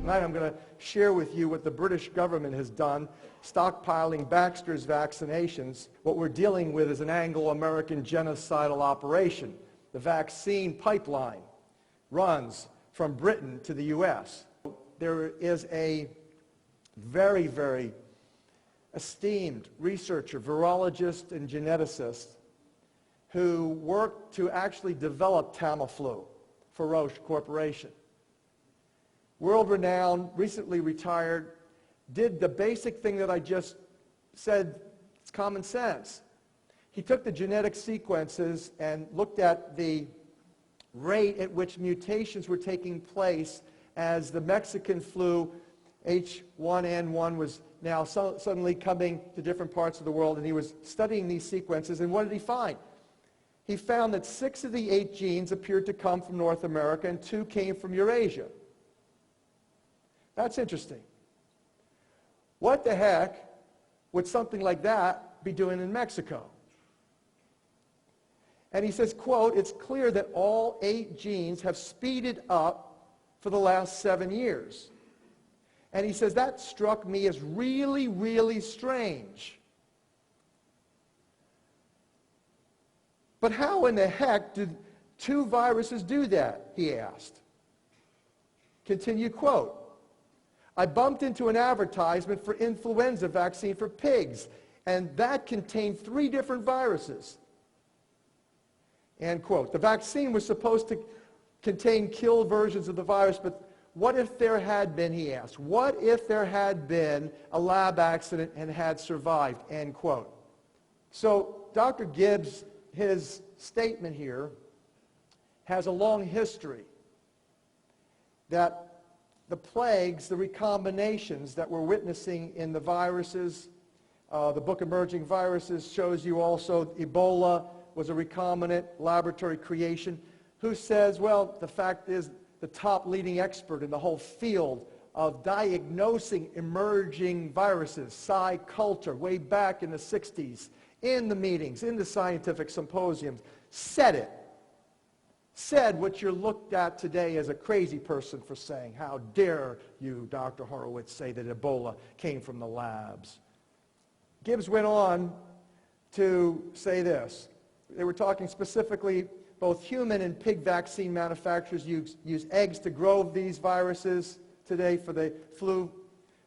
Tonight I'm going to share with you what the British government has done, stockpiling Baxter's vaccinations. What we're dealing with is an Anglo-American genocidal operation. The vaccine pipeline runs from Britain to the U.S. There is a very, very esteemed researcher, virologist, and geneticist who worked to actually develop Tamiflu for Roche Corporation. World-renowned, recently retired, did the basic thing that I just said, it's common sense. He took the genetic sequences and looked at the rate at which mutations were taking place as the Mexican flu, H1N1, was now suddenly coming to different parts of the world, and he was studying these sequences, and what did he find? He found that 6 of the 8 genes appeared to come from North America, and 2 came from Eurasia. That's interesting. What the heck would something like that be doing in Mexico? And he says, quote, "It's clear that all 8 genes have speeded up for the last 7 years." And he says, that struck me as really, really strange. But how in the heck did 2 viruses do that, he asked. Continue quote, "I bumped into an advertisement for influenza vaccine for pigs, and that contained 3 different viruses." End quote. The vaccine was supposed to contain kill versions of the virus, but what if there had been, he asked, what if there had been a lab accident and had survived? End quote. So Dr. Gibbs, his statement here has a long history that the plagues, the recombinations that we're witnessing in the viruses, the book Emerging Viruses shows you also Ebola was a recombinant laboratory creation. Who says, well, the fact is the top leading expert in the whole field of diagnosing emerging viruses, Cy Coulter, way back in the 60s, in the meetings, in the scientific symposiums, said it. Said what you're looked at today as a crazy person for saying. How dare you, Dr. Horowitz, say that Ebola came from the labs. Gibbs went on to say this. They were talking specifically, both human and pig vaccine manufacturers use eggs to grow these viruses today for the flu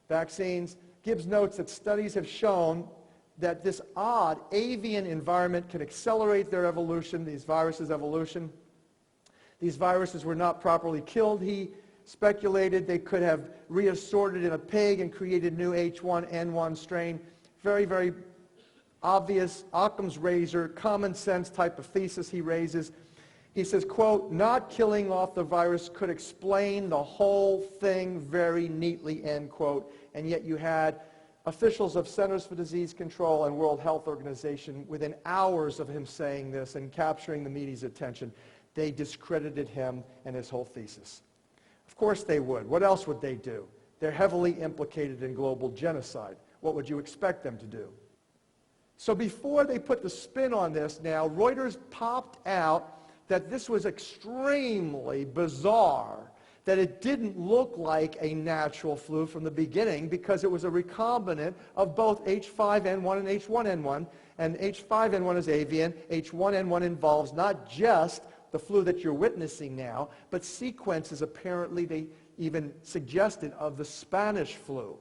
vaccines. Gibbs notes that studies have shown that this odd avian environment can accelerate their evolution, these viruses' evolution. These viruses were not properly killed. He speculated they could have reassorted in a pig and created new H1N1 strain. Very, very obvious, Occam's razor, common sense type of thesis he raises. He says, quote, "Not killing off the virus could explain the whole thing very neatly," end quote. And yet you had officials of Centers for Disease Control and World Health Organization within hours of him saying this and capturing the media's attention. They discredited him and his whole thesis. Of course they would. What else would they do? They're heavily implicated in global genocide. What would you expect them to do? So before they put the spin on this now, Reuters popped out that this was extremely bizarre, that it didn't look like a natural flu from the beginning because it was a recombinant of both H5N1 and H1N1, and H5N1 is avian, H1N1 involves not just the flu that you're witnessing now, but sequences apparently they even suggested of the Spanish flu.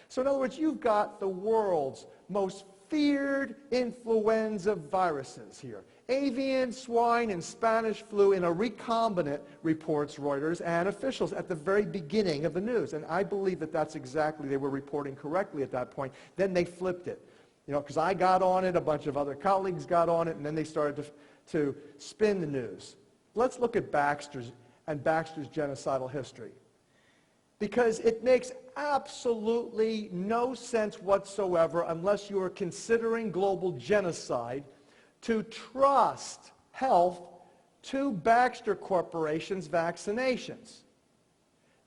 So in other words, you've got the world's most feared influenza viruses here. Avian, swine, and Spanish flu in a recombinant, reports Reuters and officials at the very beginning of the news. And I believe that that's exactly, they were reporting correctly at that point. Then they flipped it. You know, because I got on it, a bunch of other colleagues got on it, and then they started to spin the news. Let's look at Baxter's genocidal history. Because it makes absolutely no sense whatsoever unless you are considering global genocide to trust health to Baxter Corporation's vaccinations.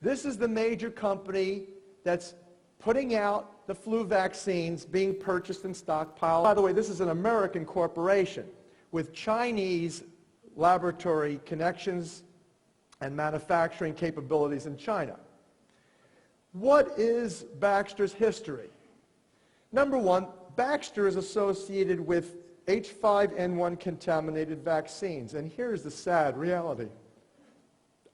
This is the major company that's putting out the flu vaccines being purchased and stockpiled. By the way, this is an American corporation with Chinese laboratory connections and manufacturing capabilities in China. What is Baxter's history? Number one, Baxter is associated with H5N1 contaminated vaccines. And here's the sad reality.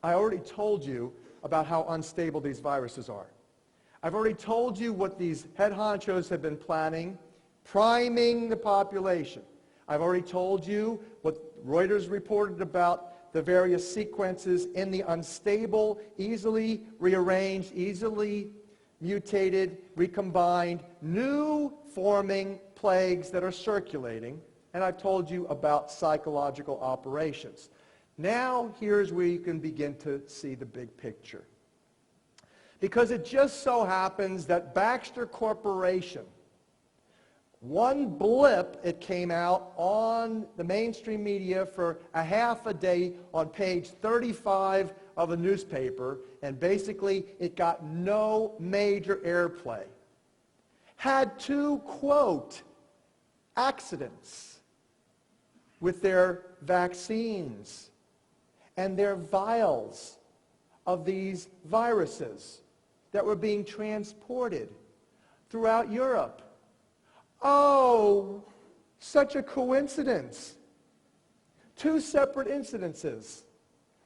I already told you about how unstable these viruses are. I've already told you what these head honchos have been planning, priming the population. I've already told you what Reuters reported about the various sequences in the unstable, easily rearranged, easily mutated, recombined, new forming plagues that are circulating. And I've told you about psychological operations. Now, here's where you can begin to see the big picture. Because it just so happens that Baxter Corporation, one blip, it came out on the mainstream media for a half a day on page 35 of a newspaper, and basically it got no major airplay. Had two, quote, accidents with their vaccines and their vials of these viruses that were being transported throughout Europe. Oh, such a coincidence. Two separate incidences.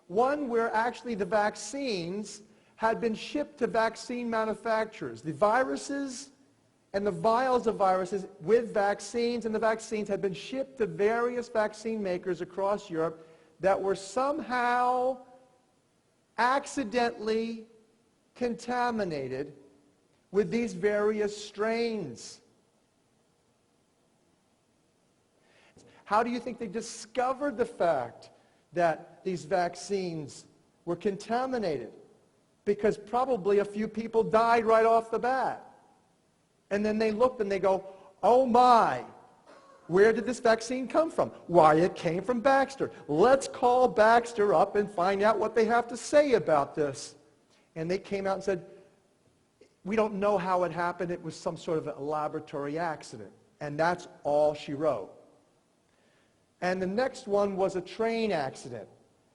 One where actually the vaccines had been shipped to vaccine manufacturers. The viruses and the vials of viruses with vaccines, and the vaccines had been shipped to various vaccine makers across Europe that were somehow accidentally contaminated with these various strains. How do you think they discovered the fact that these vaccines were contaminated? Because probably a few people died right off the bat. And then they looked and they go, oh my, where did this vaccine come from? Why, it came from Baxter. Let's call Baxter up and find out what they have to say about this. And they came out and said, we don't know how it happened. It was some sort of a laboratory accident. And that's all she wrote. And the next one was a train accident.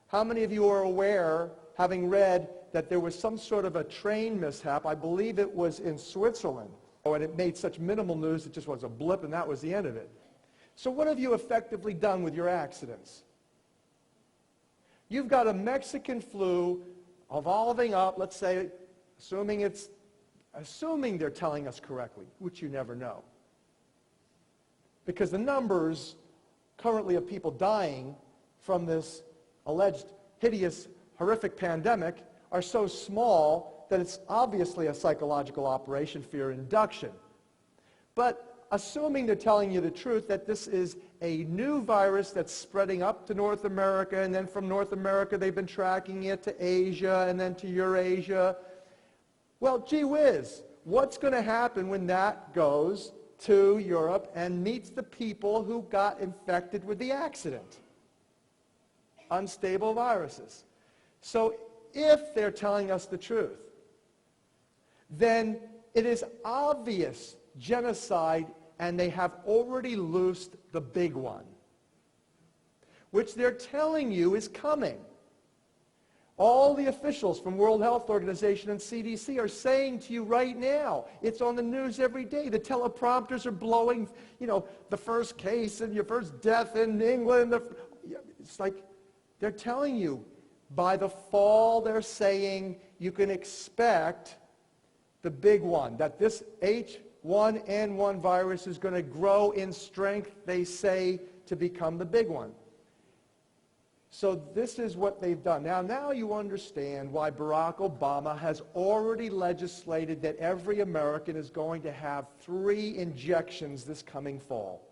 How many of you are aware, having read, that there was some sort of a train mishap? I believe it was in Switzerland. Oh, and it made such minimal news, it just was a blip, and that was the end of it. So what have you effectively done with your accidents? You've got a Mexican flu evolving up, let's say, assuming they're telling us correctly, which you never know. Because the numbers currently of people dying from this alleged hideous, horrific pandemic are so small that it's obviously a psychological operation, fear induction. But assuming they're telling you the truth, that this is a new virus that's spreading up to North America, and then from North America they've been tracking it to Asia and then to Eurasia. Well, gee whiz, what's going to happen when that goes to Europe and meets the people who got infected with the accident? Unstable viruses. So if they're telling us the truth, then it is obvious genocide, and they have already loosed the big one, which they're telling you is coming. All the officials from World Health Organization and CDC are saying to you right now, it's on the news every day, the teleprompters are blowing, the first case and your first death in England. It's like they're telling you, by the fall, they're saying you can expect the big one, that this H1N1 virus is going to grow in strength, they say, to become the big one. So this is what they've done. Now you understand why Barack Obama has already legislated that every American is going to have 3 injections this coming fall.